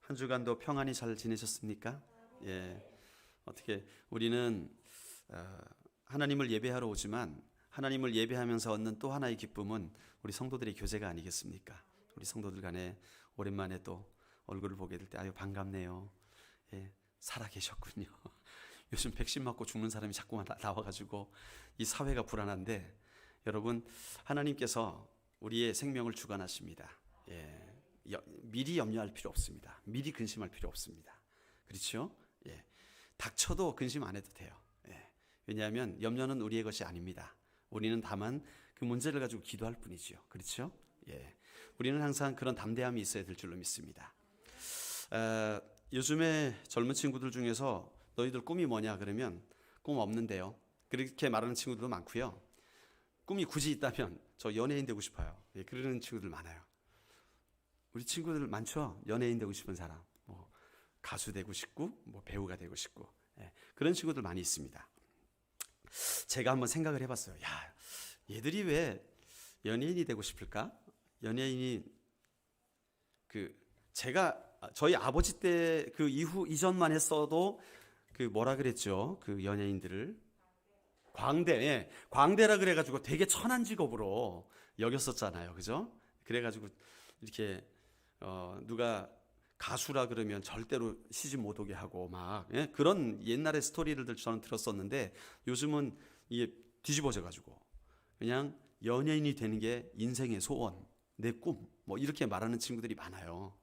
한 주간도 평안히 잘 지내셨습니까? 예. 어떻게 우리는 하나님을 예배하러 오지만 하나님을 예배하면서 얻는 또 하나의 기쁨은 우리 성도들의 교제가 아니겠습니까? 우리 성도들 간에 오랜만에 또 얼굴을 보게 될 때 아유 반갑네요. 예, 살아 계셨군요. 요즘 백신 맞고 죽는 사람이 자꾸만 나와가지고 이 사회가 불안한데 여러분 하나님께서 우리의 생명을 주관하십니다. 예. 미리 염려할 필요 없습니다. 미리 근심할 필요 없습니다. 그렇죠? 예. 닥쳐도 근심 안 해도 돼요. 예. 왜냐하면 염려는 우리의 것이 아닙니다. 우리는 다만 그 문제를 가지고 기도할 뿐이죠. 그렇죠? 예. 우리는 항상 그런 담대함이 있어야 될 줄로 믿습니다. 요즘에 젊은 친구들 중에서 너희들 꿈이 뭐냐 그러면 꿈 없는데요. 그렇게 말하는 친구들도 많고요. 꿈이 굳이 있다면 저 연예인 되고 싶어요. 예, 그러는 친구들 많아요. 우리 친구들 많죠? 연예인 되고 싶은 사람, 뭐 가수 되고 싶고, 뭐 배우가 되고 싶고, 예, 그런 친구들 많이 있습니다. 제가 한번 생각을 해봤어요. 야, 얘들이 왜 연예인이 되고 싶을까? 연예인이 제가 저희 아버지 때 그 이후 이전만 했어도 그 뭐라 그랬죠? 그 연예인들을 광대, 예, 광대라 그래가지고 되게 천한 직업으로 여겼었잖아요, 그죠? 그래가지고 이렇게 누가 가수라 그러면 절대로 시집 못 오게 하고 막 예? 그런 옛날의 스토리를 저는 들었었는데 요즘은 이게 뒤집어져 가지고 그냥 연예인이 되는 게 인생의 소원, 내 꿈, 뭐 이렇게 말하는 친구들이 많아요.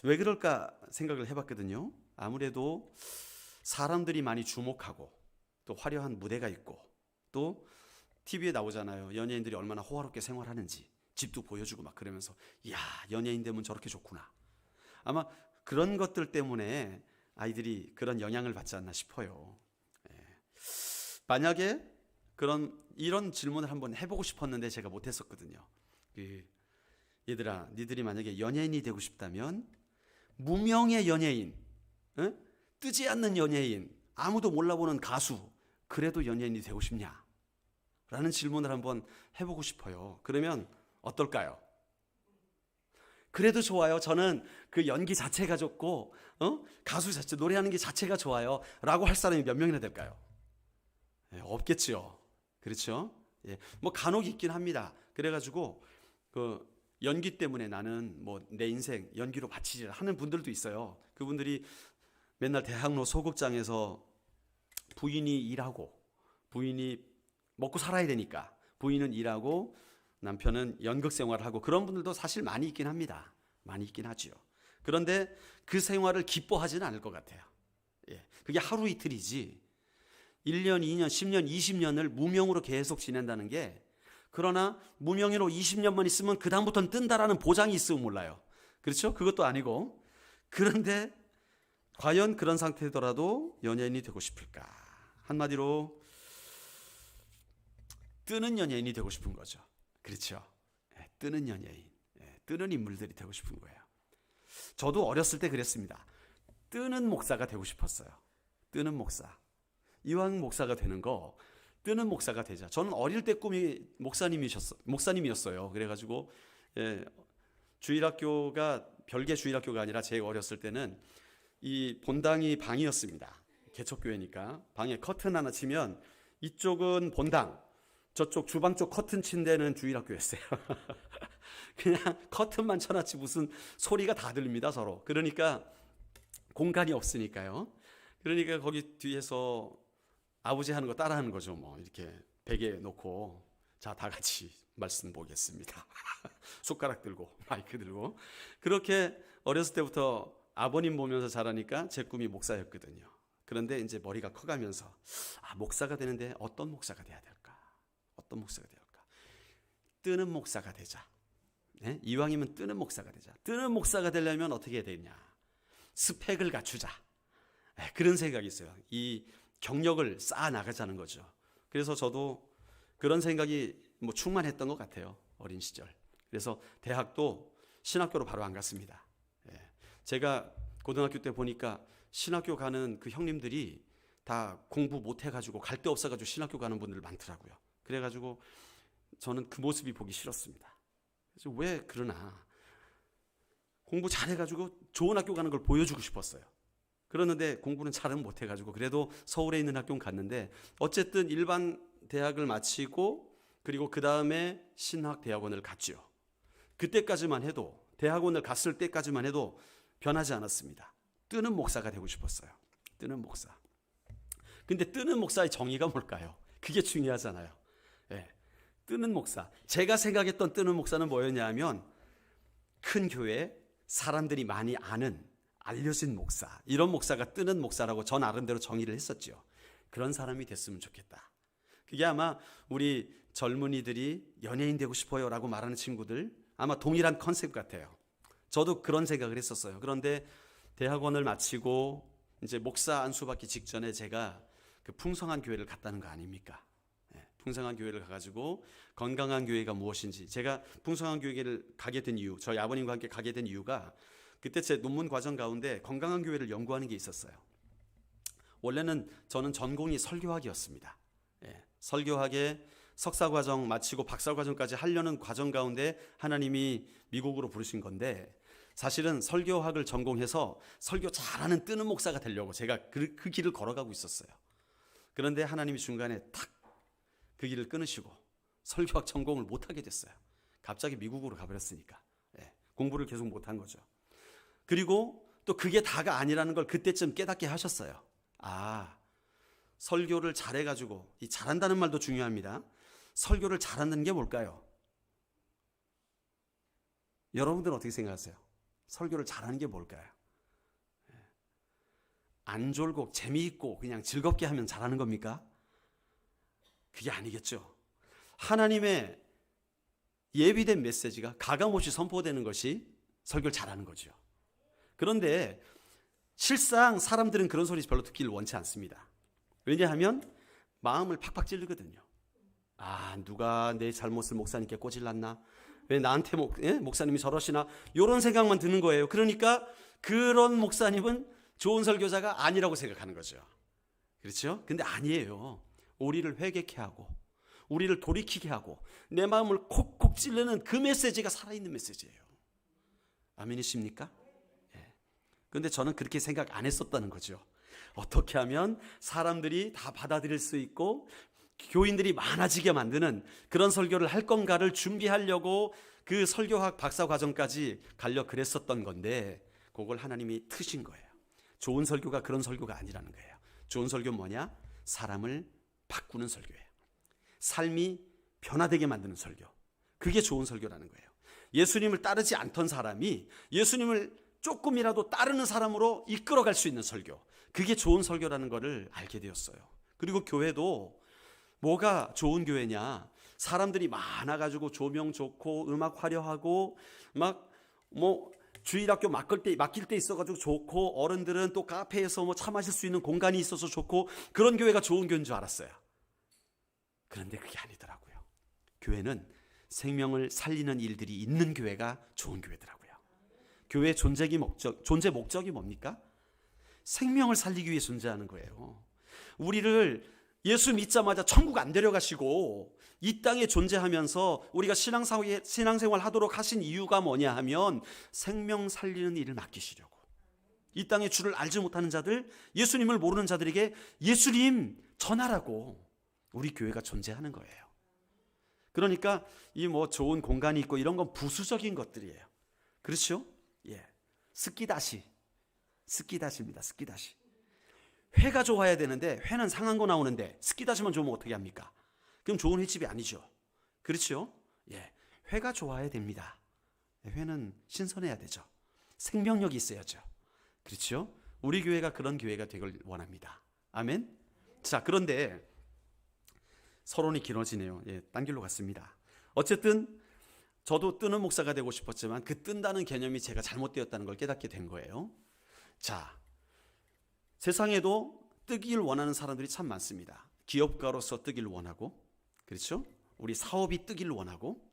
왜 그럴까 생각을 해봤거든요. 아무래도 사람들이 많이 주목하고 또 화려한 무대가 있고 또 TV에 나오잖아요. 연예인들이 얼마나 호화롭게 생활하는지 집도 보여주고 막 그러면서 이야 연예인 되면 저렇게 좋구나. 아마 그런 것들 때문에 아이들이 그런 영향을 받지 않나 싶어요. 예. 만약에 이런 질문을 한번 해보고 싶었는데 제가 못했었거든요. 얘들아, 니들이 만약에 연예인이 되고 싶다면 무명의 연예인, 어? 뜨지 않는 연예인, 아무도 몰라보는 가수, 그래도 연예인이 되고 싶냐? 라는 질문을 한번 해보고 싶어요. 그러면 어떨까요? 그래도 좋아요. 저는 그 연기 자체가 좋고, 가수 자체, 노래하는 게 자체가 좋아요. 라고 할 사람이 몇 명이나 될까요? 예, 없겠죠. 그렇죠? 예, 뭐 간혹 있긴 합니다. 그래가지고, 연기 때문에 나는 뭐 내 인생 연기로 바치지 하는 분들도 있어요. 그분들이 맨날 대학로 소극장에서 부인이 일하고, 부인이 먹고 살아야 되니까, 부인은 일하고, 남편은 연극 생활을 하고 그런 분들도 사실 많이 있긴 합니다. 많이 있긴 하죠. 그런데 그 생활을 기뻐하지는 않을 것 같아요. 예, 그게 하루 이틀이지 1년, 2년, 10년, 20년을 무명으로 계속 지낸다는 게 그러나 무명으로 20년만 있으면 그 다음부터는 뜬다라는 보장이 있으면 몰라요. 그렇죠? 그것도 아니고 그런데 과연 그런 상태더라도 연예인이 되고 싶을까? 한마디로 뜨는 연예인이 되고 싶은 거죠. 그렇죠. 뜨는 연예인, 뜨는 인물들이 되고 싶은 거예요. 저도 어렸을 때 그랬습니다. 뜨는 목사가 되고 싶었어요. 뜨는 목사. 이왕 목사가 되는 거 뜨는 목사가 되자. 저는 어릴 때 꿈이 목사님이었어요. 그래가지고 주일학교가 별개 주일학교가 아니라 제가 어렸을 때는 이 본당이 방이었습니다. 개척교회니까 방에 커튼 하나 치면 이쪽은 본당, 저쪽 주방 쪽 커튼 친 데는 주일학교였어요. 그냥 커튼만 쳐놨지 무슨 소리가 다 들립니다 서로. 그러니까 공간이 없으니까요. 그러니까 거기 뒤에서 아버지 하는 거 따라하는 거죠. 뭐 이렇게 베개 놓고 자 다 같이 말씀 보겠습니다. 숟가락 들고 마이크 들고 그렇게 어렸을 때부터 아버님 보면서 자라니까 제 꿈이 목사였거든요. 그런데 이제 머리가 커가면서 목사가 되는데 어떤 목사가 돼야 될까? 어떤 목사가 될까? 뜨는 목사가 되자. 네? 이왕이면 뜨는 목사가 되자. 뜨는 목사가 되려면 어떻게 해야 되냐? 스펙을 갖추자. 네, 그런 생각이 있어요. 이 경력을 쌓아 나가자는 거죠. 그래서 저도 그런 생각이 뭐 충만했던 것 같아요. 어린 시절. 그래서 대학도 신학교로 바로 안 갔습니다. 예. 제가 고등학교 때 보니까 신학교 가는 그 형님들이 다 공부 못 해가지고 갈 데 없어가지고 신학교 가는 분들 많더라고요. 그래가지고 저는 그 모습이 보기 싫었습니다. 그래서 왜 그러나 공부 잘해가지고 좋은 학교 가는 걸 보여주고 싶었어요. 그러는데 공부는 잘은 못해가지고 그래도 서울에 있는 학교는 갔는데 어쨌든 일반 대학을 마치고 그리고 그 다음에 신학대학원을 갔죠. 그때까지만 해도 대학원을 갔을 때까지만 해도 변하지 않았습니다. 뜨는 목사가 되고 싶었어요. 뜨는 목사. 근데 뜨는 목사의 정의가 뭘까요? 그게 중요하잖아요. 예. 뜨는 목사. 제가 생각했던 뜨는 목사는 뭐였냐 하면 큰 교회 사람들이 많이 아는 알려진 목사, 이런 목사가 뜨는 목사라고 전 나름대로 정의를 했었죠. 그런 사람이 됐으면 좋겠다. 그게 아마 우리 젊은이들이 연예인 되고 싶어요 라고 말하는 친구들 아마 동일한 컨셉 같아요. 저도 그런 생각을 했었어요. 그런데 대학원을 마치고 이제 목사 안수 받기 직전에 제가 그 풍성한 교회를 갔다는 거 아닙니까? 풍성한 교회를 가가지고 건강한 교회가 무엇인지, 제가 풍성한 교회를 가게 된 이유, 저희 아버님과 함께 가게 된 이유가 그때 제 논문 과정 가운데 건강한 교회를 연구하는 게 있었어요. 원래는 저는 전공이 설교학이었습니다. 설교학에 석사 과정 마치고 박사 과정까지 하려는 과정 가운데 하나님이 미국으로 부르신 건데, 사실은 설교학을 전공해서 설교 잘하는 뜨는 목사가 되려고 제가 그 길을 걸어가고 있었어요. 그런데 하나님이 중간에 탁 그 길을 끊으시고 설교학 전공을 못하게 됐어요. 갑자기 미국으로 가버렸으니까. 공부를 계속 못한 거죠. 그리고 또 그게 다가 아니라는 걸 그때쯤 깨닫게 하셨어요. 아, 설교를 잘해가지고, 이 잘한다는 말도 중요합니다. 설교를 잘하는 게 뭘까요? 여러분들은 어떻게 생각하세요? 설교를 잘하는 게 뭘까요? 안 졸고 재미있고 그냥 즐겁게 하면 잘하는 겁니까? 그게 아니겠죠. 하나님의 예비된 메시지가 가감없이 선포되는 것이 설교를 잘하는 거죠. 그런데 실상 사람들은 그런 소리 별로 듣기를 원치 않습니다. 왜냐하면 마음을 팍팍 찌르거든요. 아, 누가 내 잘못을 목사님께 꼬질렀나? 왜 나한테 목사님이 저러시나? 이런 생각만 드는 거예요. 그러니까 그런 목사님은 좋은 설교자가 아니라고 생각하는 거죠. 그렇죠? 근데 아니에요. 우리를 회개케 하고 우리를 돌이키게 하고 내 마음을 콕콕 찌르는 그 메시지가 살아있는 메시지예요. 아멘이십니까? 그런데 저는 그렇게 생각 안 했었다는 거죠. 어떻게 하면 사람들이 다 받아들일 수 있고 교인들이 많아지게 만드는 그런 설교를 할 건가를 준비하려고 그 설교학 박사 과정까지 가려 그랬었던 건데, 그걸 하나님이 트신 거예요. 좋은 설교가 그런 설교가 아니라는 거예요. 좋은 설교는 뭐냐? 사람을 바꾸는 설교예요. 삶이 변화되게 만드는 설교. 그게 좋은 설교라는 거예요. 예수님을 따르지 않던 사람이 예수님을 조금이라도 따르는 사람으로 이끌어갈 수 있는 설교, 그게 좋은 설교라는 것을 알게 되었어요. 그리고 교회도 뭐가 좋은 교회냐? 사람들이 많아가지고 조명 좋고 음악 화려하고 막 주일학교 맡길 때 있어가지고 좋고, 어른들은 또 카페에서 차 마실 수 있는 공간이 있어서 좋고, 그런 교회가 좋은 교회인 줄 알았어요. 그런데 그게 아니더라고요. 교회는 생명을 살리는 일들이 있는 교회가 좋은 교회더라고요. 교회의 존재 목적이 뭡니까? 생명을 살리기 위해 존재하는 거예요. 우리를 예수 믿자마자 천국 안 데려가시고 이 땅에 존재하면서 우리가 신앙생활 하도록 하신 이유가 뭐냐 하면 생명 살리는 일을 맡기시려고. 이 땅에 주를 알지 못하는 자들, 예수님을 모르는 자들에게 예수님 전하라고 우리 교회가 존재하는 거예요. 그러니까 이 좋은 공간이 있고 이런 건 부수적인 것들이에요. 그렇죠? 스키다시입니다. 스키다시. 회가 좋아야 되는데 회는 상한 거 나오는데 스키다시만 좋으면 어떻게 합니까? 그럼 좋은 횟집이 아니죠. 그렇죠? 회가 좋아야 됩니다. 회는 신선해야 되죠. 생명력이 있어야죠. 그렇죠? 우리 교회가 그런 교회가 되길 원합니다. 아멘. 자, 그런데 서론이 길어지네요. 딴 길로 갔습니다. 어쨌든 저도 뜨는 목사가 되고 싶었지만 그 뜬다는 개념이 제가 잘못되었다는 걸 깨닫게 된 거예요. 자, 세상에도 뜨길 원하는 사람들이 참 많습니다. 기업가로서 뜨길 원하고, 그렇죠? 우리 사업이 뜨길 원하고,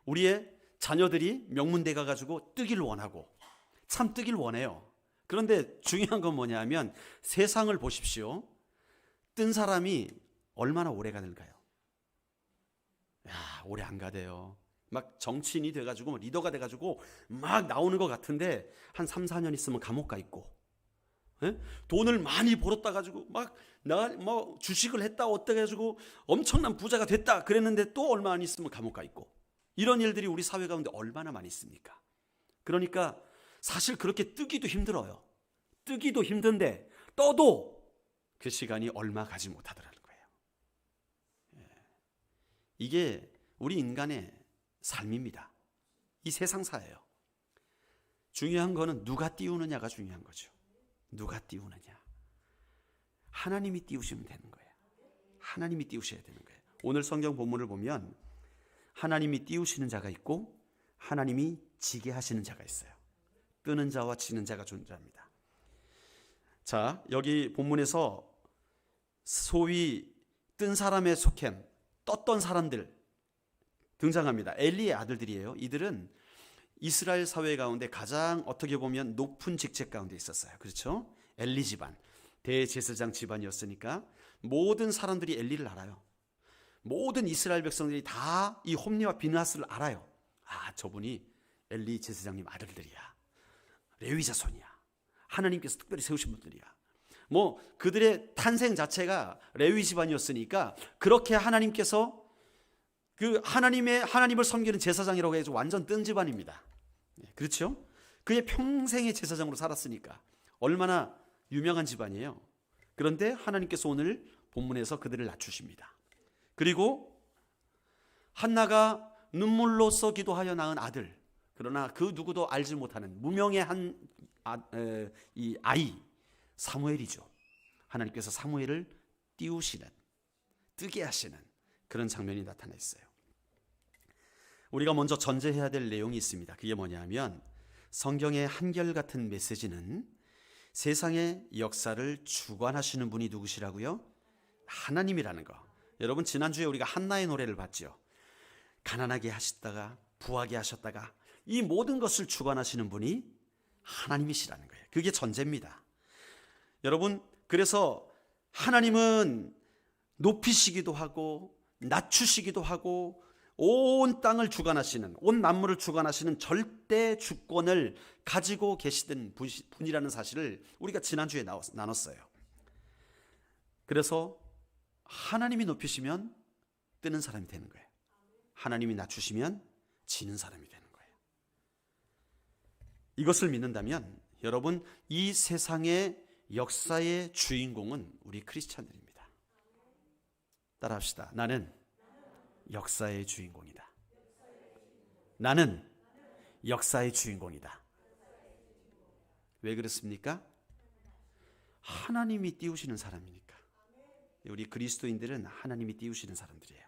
우리의 자녀들이 명문대 가가지고 뜨길 원하고, 참 뜨길 원해요. 그런데 중요한 건 뭐냐 하면 세상을 보십시오. 뜬 사람이 얼마나 오래 가는가요? 오래 안 가대요. 막 정치인이 돼가지고 리더가 돼가지고 막 나오는 것 같은데 한 3, 4년 있으면 감옥 가 있고, 예? 돈을 많이 벌었다 가지고 막 나 뭐 주식을 했다 어떻게 해가지고 엄청난 부자가 됐다 그랬는데 또 얼마 안 있으면 감옥 가 있고, 이런 일들이 우리 사회 가운데 얼마나 많이 있습니까? 그러니까 사실 그렇게 뜨기도 힘들어요. 뜨기도 힘든데 떠도 그 시간이 얼마 가지 못하더라는 거예요. 이게 우리 인간의 삶입니다. 이 세상사예요. 중요한 거는 누가 띄우느냐가 중요한 거죠. 누가 띄우느냐. 하나님이 띄우시면 되는 거예요. 하나님이 띄우셔야 되는 거예요. 오늘 성경 본문을 보면 하나님이 띄우시는 자가 있고 하나님이 지게 하시는 자가 있어요. 뜨는 자와 지는 자가 존재합니다. 자, 여기 본문에서 소위 뜬 사람의 속햄, 떴던 사람들 등장합니다. 엘리의 아들들이에요. 이들은 이스라엘 사회 가운데 가장 어떻게 보면 높은 직책 가운데 있었어요. 그렇죠? 엘리 집안, 대제사장 집안이었으니까 모든 사람들이 엘리를 알아요. 모든 이스라엘 백성들이 다 이 홈리와 비느하스를 알아요. 아, 저분이 엘리 제사장님 아들들이야. 레위 자손이야. 하나님께서 특별히 세우신 분들이야. 뭐 그들의 탄생 자체가 레위 집안이었으니까 그렇게 하나님께서 그 하나님을 섬기는 제사장이라고 해서 완전 뜬 집안입니다. 그렇죠? 그의 평생의 제사장으로 살았으니까 얼마나 유명한 집안이에요. 그런데 하나님께서 오늘 본문에서 그들을 낮추십니다. 그리고 한나가 눈물로써 기도하여 낳은 아들, 그러나 그 누구도 알지 못하는 무명의 이 아이 사무엘이죠. 하나님께서 사무엘을 띄우시는, 뜨게 하시는 그런 장면이 나타나 있어요. 우리가 먼저 전제해야 될 내용이 있습니다. 그게 뭐냐면 성경의 한결같은 메시지는 세상의 역사를 주관하시는 분이 누구시라고요? 하나님이라는 거. 여러분 지난주에 우리가 한나의 노래를 봤죠. 가난하게 하셨다가 부하게 하셨다가 이 모든 것을 주관하시는 분이 하나님이시라는 거예요. 그게 전제입니다. 여러분, 그래서 하나님은 높이시기도 하고 낮추시기도 하고 온 땅을 주관하시는, 온 만물을 주관하시는 절대 주권을 가지고 계시던 분이라는 사실을 우리가 지난주에 나눴어요. 그래서 하나님이 높이시면 뜨는 사람이 되는 거예요. 하나님이 낮추시면 지는 사람이 되는 거예요. 이것을 믿는다면 여러분, 이 세상의 역사의 주인공은 우리 크리스찬들입니다. 따라합시다. 나는 역사의 주인공이다. 나는 역사의 주인공이다. 왜 그렇습니까? 하나님이 띄우시는 사람이니까. 우리 그리스도인들은 하나님이 띄우시는 사람들이에요.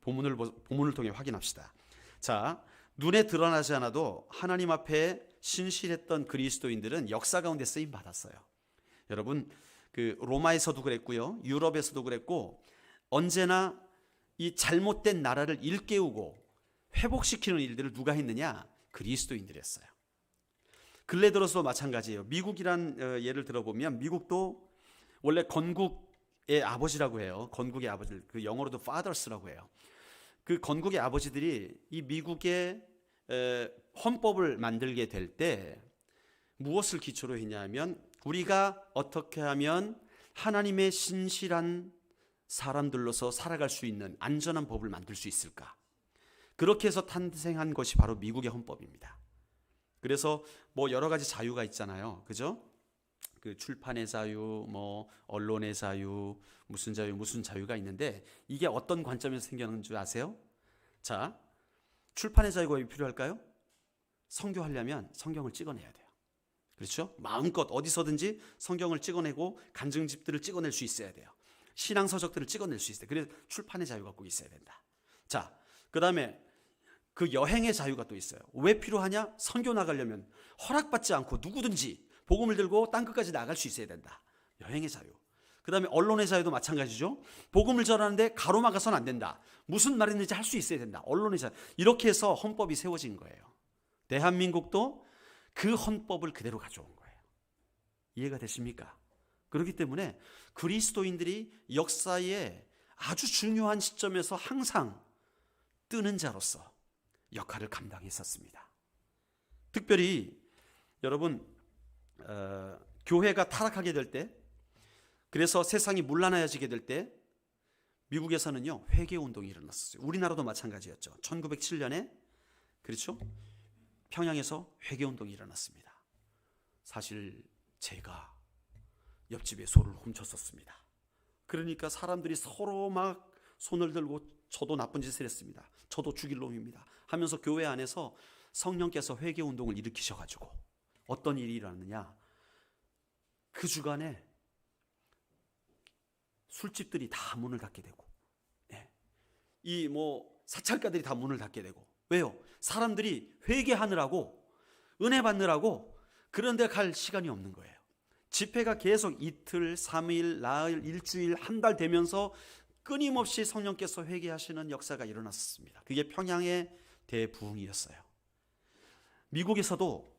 본문을 통해 확인합시다. 자, 눈에 드러나지 않아도 하나님 앞에 신실했던 그리스도인들은 역사 가운데 쓰임 받았어요. 여러분, 그 로마에서도 그랬고요, 유럽에서도 그랬고, 언제나 이 잘못된 나라를 일깨우고 회복시키는 일들을 누가 했느냐? 그리스도인들이었어요. 근래 들어서도 마찬가지예요. 미국이란 예를 들어보면 미국도 원래 건국의 아버지라고 해요. 건국의 아버지들, 그 영어로도 fathers라고 해요. 그 건국의 아버지들이 이 미국의 헌법을 만들게 될 때 무엇을 기초로 했냐면 우리가 어떻게 하면 하나님의 신실한 사람들로서 살아갈 수 있는 안전한 법을 만들 수 있을까? 그렇게 해서 탄생한 것이 바로 미국의 헌법입니다. 그래서 뭐 여러 가지 자유가 있잖아요. 그죠? 그 출판의 자유, 뭐 언론의 자유, 무슨 자유가 있는데 이게 어떤 관점에서 생겨나는 줄 아세요? 자, 출판의 자유가 왜 필요할까요? 선교하려면 성경을 찍어내야 돼요. 그렇죠? 마음껏 어디서든지 성경을 찍어내고 간증집들을 찍어낼 수 있어야 돼요. 신앙서적들을 찍어낼 수 있어요. 그래서 출판의 자유가 꼭 있어야 된다. 자, 그 다음에 그 여행의 자유가 또 있어요. 왜 필요하냐? 선교 나가려면 허락받지 않고 누구든지 복음을 들고 땅끝까지 나갈 수 있어야 된다. 여행의 자유. 그 다음에 언론의 자유도 마찬가지죠. 복음을 전하는데 가로막아서는 안 된다. 무슨 말인지 할 수 있어야 된다. 언론의 자유. 이렇게 해서 헌법이 세워진 거예요. 대한민국도 그 헌법을 그대로 가져온 거예요. 이해가 되십니까? 그렇기 때문에 그리스도인들이 역사의 아주 중요한 시점에서 항상 뜨는 자로서 역할을 감당했었습니다. 특별히 여러분 교회가 타락하게 될 때, 그래서 세상이 문란해지게 될 때 미국에서는요 회개운동이 일어났었어요. 우리나라도 마찬가지였죠. 1907년에 그렇죠? 평양에서 회개운동이 일어났습니다. 사실 제가 옆집에 소를 훔쳤었습니다. 그러니까 사람들이 서로 막 손을 들고 저도 나쁜 짓을 했습니다. 저도 죽일 놈입니다 하면서 교회 안에서 성령께서 회개운동을 일으키셔가지고 어떤 일이 일어났느냐, 그 주간에 술집들이 다 문을 닫게 되고, 이 사찰가들이 다 문을 닫게 되고. 왜요? 사람들이 회개하느라고, 은혜 받느라고 그런 데 갈 시간이 없는 거예요. 집회가 계속 이틀, 3일, 나흘, 일주일, 한 달 되면서 끊임없이 성령께서 회개하시는 역사가 일어났습니다. 그게 평양의 대부흥이었어요. 미국에서도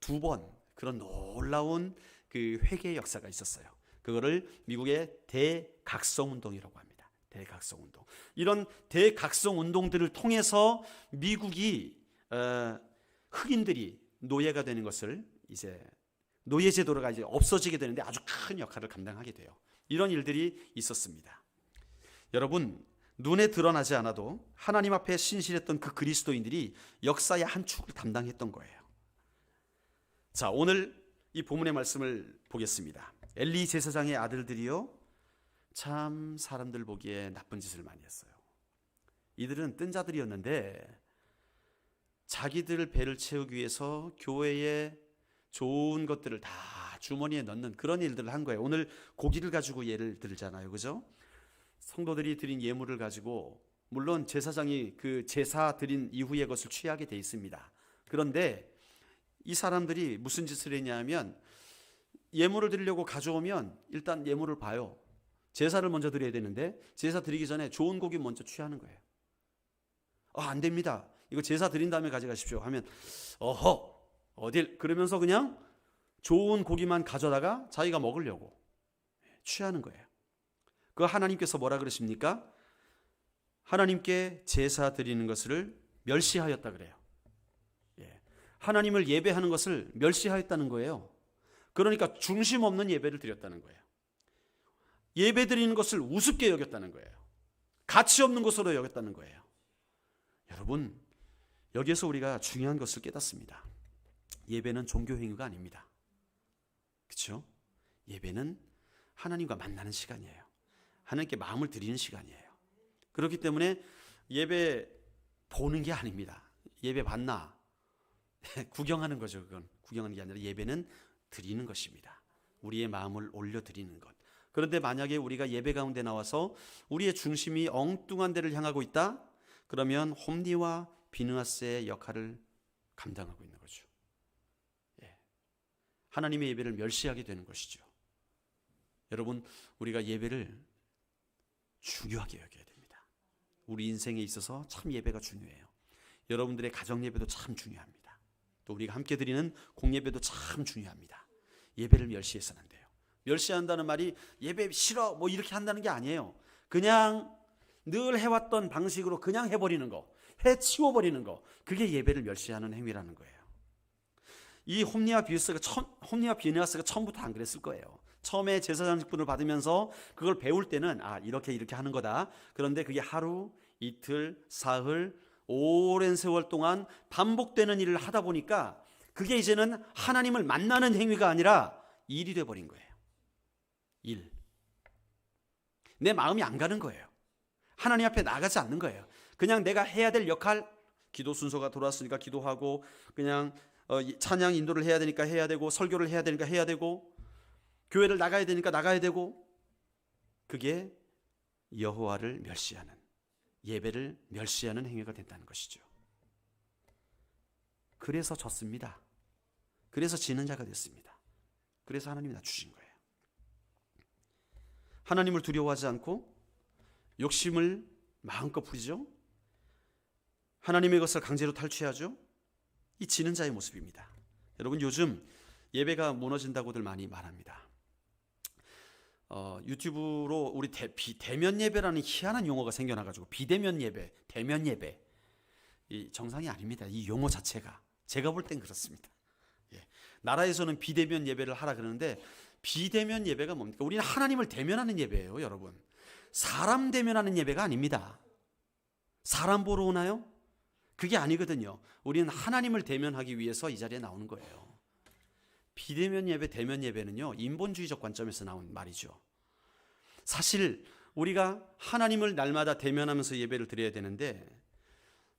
2번 그런 놀라운 그 회개의 역사가 있었어요. 그거를 미국의 대각성운동이라고 합니다. 대각성운동. 이런 대각성운동들을 통해서 미국이 흑인들이 노예가 되는 것을, 이제 노예제도가 이제 없어지게 되는데 아주 큰 역할을 감당하게 돼요. 이런 일들이 있었습니다. 여러분, 눈에 드러나지 않아도 하나님 앞에 신실했던 그 그리스도인들이 역사의 한 축을 담당했던 거예요. 자, 오늘 이 본문의 말씀을 보겠습니다. 엘리 제사장의 아들들이요, 참 사람들 보기에 나쁜 짓을 많이 했어요. 이들은 뜬 자들이었는데 자기들 배를 채우기 위해서 교회에 좋은 것들을 다 주머니에 넣는 그런 일들을 한 거예요. 오늘 고기를 가지고 예를 들잖아요, 그죠? 성도들이 드린 예물을 가지고, 물론 제사장이 그 제사 드린 이후의 것을 취하게 돼 있습니다. 그런데 이 사람들이 무슨 짓을 했냐면, 예물을 드리려고 가져오면 일단 예물을 봐요. 제사를 먼저 드려야 되는데 제사 드리기 전에 좋은 고기 먼저 취하는 거예요. 안 됩니다. 이거 제사 드린 다음에 가져가십시오 하면, 어딜, 그러면서 그냥 좋은 고기만 가져다가 자기가 먹으려고 취하는 거예요. 그 하나님께서 뭐라 그러십니까? 하나님께 제사 드리는 것을 멸시하였다 그래요. 하나님을 예배하는 것을 멸시하였다는 거예요. 그러니까 중심 없는 예배를 드렸다는 거예요. 예배 드리는 것을 우습게 여겼다는 거예요. 가치 없는 것으로 여겼다는 거예요. 여러분, 여기에서 우리가 중요한 것을 깨닫습니다. 예배는 종교 행위가 아닙니다. 그렇죠? 예배는 하나님과 만나는 시간이에요. 하나님께 마음을 드리는 시간이에요. 그렇기 때문에 예배 보는 게 아닙니다. 예배 받나? 구경하는 거죠. 그건 구경하는 게 아니라 예배는 드리는 것입니다. 우리의 마음을 올려드리는 것. 그런데 만약에 우리가 예배 가운데 나와서 우리의 중심이 엉뚱한 데를 향하고 있다? 그러면 홈리와 비느하스의 역할을 감당하고 있는 거죠. 하나님의 예배를 멸시하게 되는 것이죠. 여러분, 우리가 예배를 중요하게 여겨야 됩니다. 우리 인생에 있어서 참 예배가 중요해요. 여러분들의 가정 예배도 참 중요합니다. 또 우리가 함께 드리는 공예배도 참 중요합니다. 예배를 멸시해서는 안 돼요. 멸시한다는 말이 예배 싫어 뭐 이렇게 한다는 게 아니에요. 그냥 늘 해왔던 방식으로 그냥 해버리는 거, 해치워버리는 거, 그게 예배를 멸시하는 행위라는 거예요. 이 홈리와 비느하스가 처음부터 안 그랬을 거예요. 처음에 제사장 직분을 받으면서 그걸 배울 때는 이렇게 하는 거다. 그런데 그게 하루, 이틀, 사흘, 오랜 세월 동안 반복되는 일을 하다 보니까 그게 이제는 하나님을 만나는 행위가 아니라 일이 돼버린 거예요. 일. 내 마음이 안 가는 거예요. 하나님 앞에 나가지 않는 거예요. 그냥 내가 해야 될 역할, 기도 순서가 돌아왔으니까 기도하고, 그냥 찬양 인도를 해야 되니까 해야 되고, 설교를 해야 되니까 해야 되고, 교회를 나가야 되니까 나가야 되고, 그게 여호와를 멸시하는, 예배를 멸시하는 행위가 된다는 것이죠. 그래서 졌습니다. 그래서 지는 자가 됐습니다. 그래서 하나님이 낮추신 거예요. 하나님을 두려워하지 않고 욕심을 마음껏 부리죠. 하나님의 것을 강제로 탈취하죠. 이 지는 자의 모습입니다. 여러분, 요즘 예배가 무너진다고들 많이 말합니다. 유튜브로 우리 대면 예배라는 희한한 용어가 생겨나가지고, 비대면 예배, 대면 예배, 이 정상이 아닙니다. 이 용어 자체가 제가 볼 땐 그렇습니다. 예. 나라에서는 비대면 예배를 하라 그러는데 비대면 예배가 뭡니까? 우리는 하나님을 대면하는 예배예요, 여러분. 사람 대면하는 예배가 아닙니다. 사람 보러 오나요? 그게 아니거든요. 우리는 하나님을 대면하기 위해서 이 자리에 나오는 거예요. 비대면 예배, 대면 예배는요, 인본주의적 관점에서 나온 말이죠. 사실 우리가 하나님을 날마다 대면하면서 예배를 드려야 되는데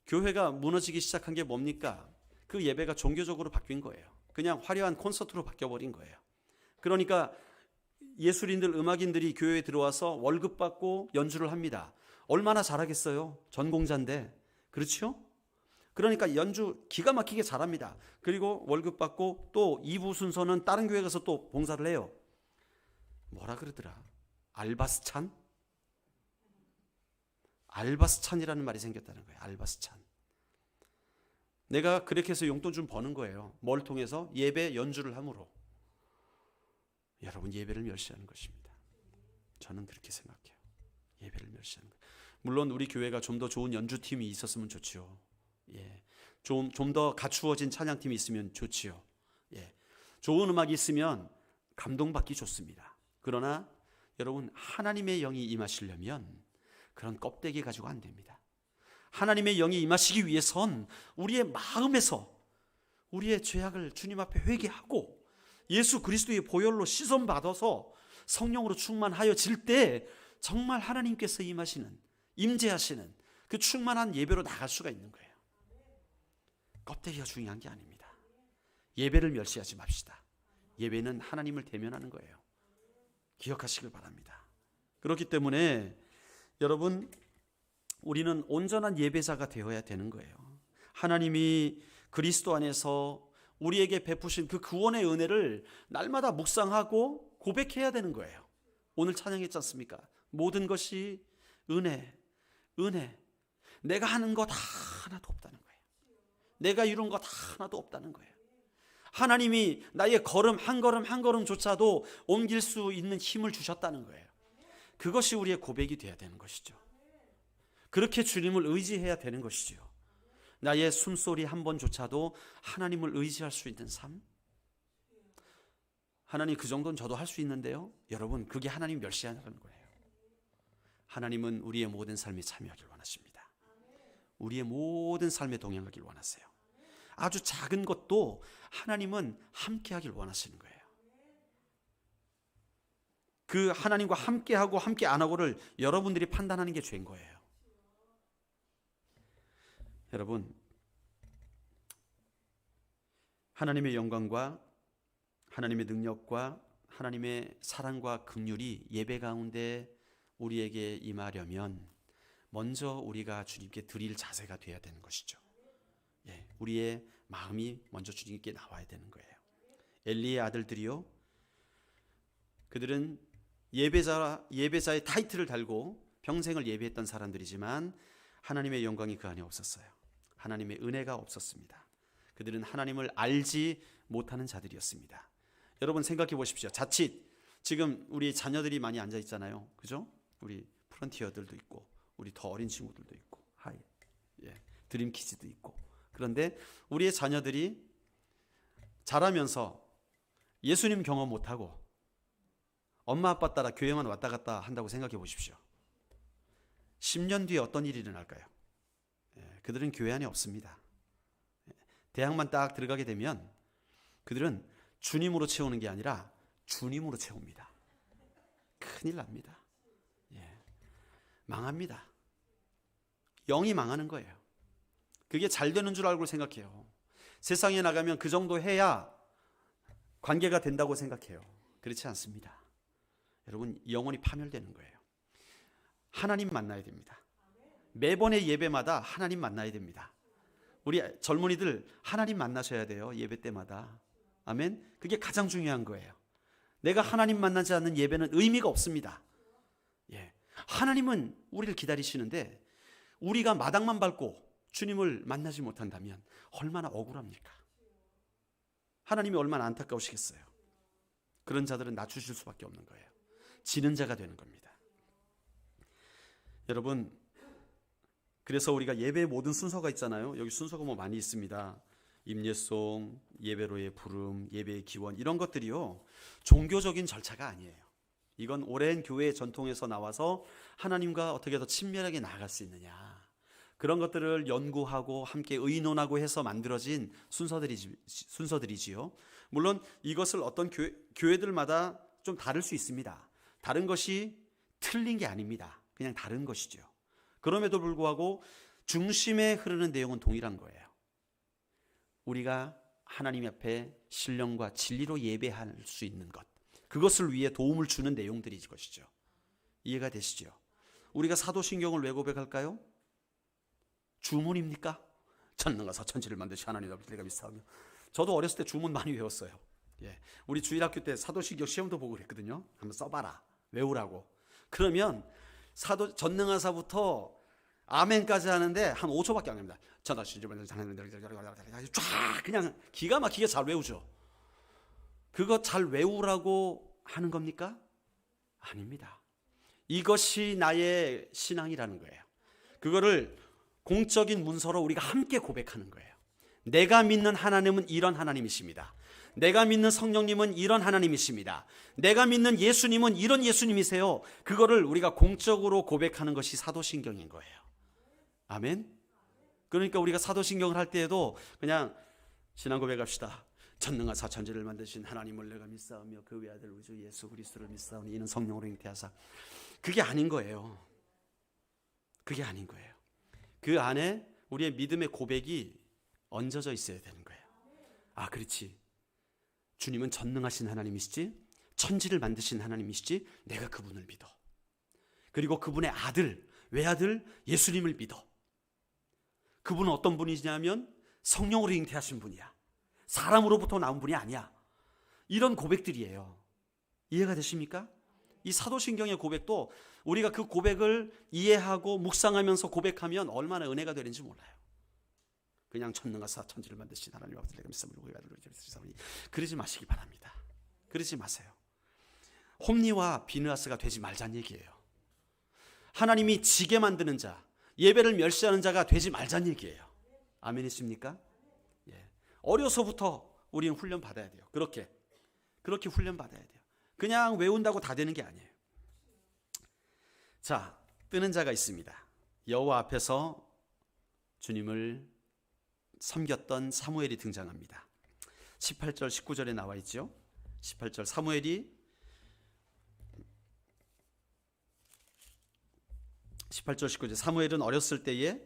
교회가 무너지기 시작한 게 뭡니까? 그 예배가 종교적으로 바뀐 거예요. 그냥 화려한 콘서트로 바뀌어버린 거예요. 그러니까 예술인들, 음악인들이 교회에 들어와서 월급 받고 연주를 합니다. 얼마나 잘하겠어요? 전공자인데. 그렇죠? 그러니까 연주 기가 막히게 잘합니다. 그리고 월급 받고 또 2부 순서는 다른 교회 가서 또 봉사를 해요. 뭐라 그러더라? 알바스찬? 알바스찬이라는 말이 생겼다는 거예요. 알바스찬. 내가 그렇게 해서 용돈 좀 버는 거예요. 뭘 통해서? 예배 연주를 함으로. 여러분, 예배를 멸시하는 것입니다. 저는 그렇게 생각해요. 예배를 멸시하는 거예요. 물론 우리 교회가 좀 더 좋은 연주팀이 있었으면 좋지요. 예. 좀 더 갖추어진 찬양팀이 있으면 좋지요. 예. 좋은 음악이 있으면 감동받기 좋습니다. 그러나 여러분, 하나님의 영이 임하시려면 그런 껍데기 가지고 안 됩니다. 하나님의 영이 임하시기 위해선 우리의 마음에서 우리의 죄악을 주님 앞에 회개하고 예수 그리스도의 보혈로 씻음 받아서 성령으로 충만하여질 때 정말 하나님께서 임하시는, 임재하시는 그 충만한 예배로 나갈 수가 있는 거예요. 껍데기가 중요한 게 아닙니다. 예배를 멸시하지 맙시다. 예배는 하나님을 대면하는 거예요. 기억하시길 바랍니다. 그렇기 때문에 여러분, 우리는 온전한 예배자가 되어야 되는 거예요. 하나님이 그리스도 안에서 우리에게 베푸신 그 구원의 은혜를 날마다 묵상하고 고백해야 되는 거예요. 오늘 찬양했지 않습니까? 모든 것이 은혜, 은혜. 내가 하는 것 하나도 없다는 거예요. 내가 이룬 것 하나도 없다는 거예요. 하나님이 나의 걸음 한 걸음 한 걸음조차도 옮길 수 있는 힘을 주셨다는 거예요. 그것이 우리의 고백이 되어야 되는 것이죠. 그렇게 주님을 의지해야 되는 것이죠. 나의 숨소리 한 번조차도 하나님을 의지할 수 있는 삶. 하나님, 그 정도는 저도 할 수 있는데요. 여러분, 그게 하나님 멸시하는 거예요. 하나님은 우리의 모든 삶에 참여하길 원하십니다. 우리의 모든 삶에 동행하길 원하세요. 아주 작은 것도 하나님은 함께 하길 원하시는 거예요. 그 하나님과 함께하고 함께 안 하고를 여러분들이 판단하는 게 죄인 거예요. 여러분, 하나님의 영광과 하나님의 능력과 하나님의 사랑과 긍휼이 예배 가운데 우리에게 임하려면 먼저 우리가 주님께 드릴 자세가 되어야 되는 것이죠. 예, 우리의 마음이 먼저 주님께 나와야 되는 거예요. 엘리의 아들들이요, 그들은 예배자의 타이틀을 달고 평생을 예배했던 사람들이지만 하나님의 영광이 그 안에 없었어요. 하나님의 은혜가 없었습니다. 그들은 하나님을 알지 못하는 자들이었습니다. 여러분, 생각해 보십시오. 자칫 지금 우리 자녀들이 많이 앉아 있잖아요. 그죠? 우리 프런티어들도 있고 우리 더 어린 친구들도 있고 드림키즈도 있고. 그런데 우리의 자녀들이 자라면서 예수님 경험 못하고 엄마 아빠 따라 교회만 왔다 갔다 한다고 생각해 보십시오. 10년 뒤에 어떤 일이 일어날까요? 그들은 교회 안에 없습니다. 대학만 딱 들어가게 되면 그들은 주님으로 채우는 게 아니라 주님으로 채웁니다. 큰일 납니다. 망합니다. 영이 망하는 거예요. 그게 잘 되는 줄 알고 생각해요. 세상에 나가면 그 정도 해야 관계가 된다고 생각해요. 그렇지 않습니다. 여러분, 영혼이 파멸되는 거예요. 하나님 만나야 됩니다. 매번의 예배마다 하나님 만나야 됩니다. 우리 젊은이들 하나님 만나셔야 돼요. 예배 때마다. 아멘. 그게 가장 중요한 거예요. 내가 하나님 만나지 않는 예배는 의미가 없습니다. 하나님은 우리를 기다리시는데 우리가 마당만 밟고 주님을 만나지 못한다면 얼마나 억울합니까? 하나님이 얼마나 안타까우시겠어요. 그런 자들은 낮추실 수밖에 없는 거예요. 지는 자가 되는 겁니다. 여러분, 그래서 우리가 예배의 모든 순서가 있잖아요. 여기 순서가 뭐 많이 있습니다. 임예송, 예배로의 부름, 예배의 기원, 이런 것들이요, 종교적인 절차가 아니에요. 이건 오랜 교회의 전통에서 나와서 하나님과 어떻게 더 친밀하게 나아갈 수 있느냐, 그런 것들을 연구하고 함께 의논하고 해서 만들어진 순서들이지요. 물론 이것을 어떤 교회들마다 좀 다를 수 있습니다. 다른 것이 틀린 게 아닙니다. 그냥 다른 것이죠. 그럼에도 불구하고 중심에 흐르는 내용은 동일한 거예요. 우리가 하나님 앞에 신령과 진리로 예배할 수 있는 것, 그것을 위해 도움을 주는 내용들이 것이죠. 이해가 되시죠? 우리가 사도신경을 왜 고백할까요? 주문입니까? 전능과 사천지를 만드신 하나님 앞에 내가 믿사오며. 저도 어렸을 때 주문 많이 외웠어요. 우리 주일학교 때 사도신경 시험도 보고 그랬거든요. 한번 써봐라, 외우라고. 그러면 전능하사부터 아멘까지 하는데 한 5초밖에 안 됩니다. 쫙 그냥 기가 막히게 잘 외우죠. 그거 잘 외우라고 하는 겁니까? 아닙니다. 이것이 나의 신앙이라는 거예요. 그거를 공적인 문서로 우리가 함께 고백하는 거예요. 내가 믿는 하나님은 이런 하나님이십니다. 내가 믿는 성령님은 이런 하나님이십니다. 내가 믿는 예수님은 이런 예수님이세요. 그거를 우리가 공적으로 고백하는 것이 사도신경인 거예요. 아멘. 그러니까 우리가 사도신경을 할 때에도 그냥 신앙 고백합시다. 전능한 사천지를 만드신 하나님을 내가 믿사오며 그 외아들 우리 주 예수 그리스도를 믿사오니 이는 성령으로 잉태하사. 그게 아닌 거예요. 그게 아닌 거예요. 그 안에 우리의 믿음의 고백이 얹어져 있어야 되는 거예요. 아, 그렇지. 주님은 전능하신 하나님이시지, 천지를 만드신 하나님이시지, 내가 그분을 믿어. 그리고 그분의 아들, 외아들 예수님을 믿어. 그분은 어떤 분이냐면 성령으로 잉태하신 분이야. 사람으로부터 나온 분이 아니야. 이런 고백들이에요. 이해가 되십니까? 이 사도신경의 고백도 우리가 그 고백을 이해하고 묵상하면서 고백하면 얼마나 은혜가 되는지 몰라요. 그냥 천능과 사천지를 만드신 하나님 앞에서 내가 믿사오니 그러지 마시기 바랍니다. 그러지 마세요. 홈리와 비느하스가 되지 말자는 얘기예요. 하나님이 지게 만드는 자, 예배를 멸시하는 자가 되지 말자는 얘기예요. 아멘이십니까? 어려서부터 우리는 훈련 받아야 돼요. 그렇게 훈련 받아야 돼요. 그냥 외운다고 다 되는 게 아니에요. 자, 뜨는 자가 있습니다. 여호와 앞에서 주님을 섬겼던 사무엘이 등장합니다. 18절 19절에 나와 있죠. 18절 사무엘이 18절 19절 사무엘은 어렸을 때에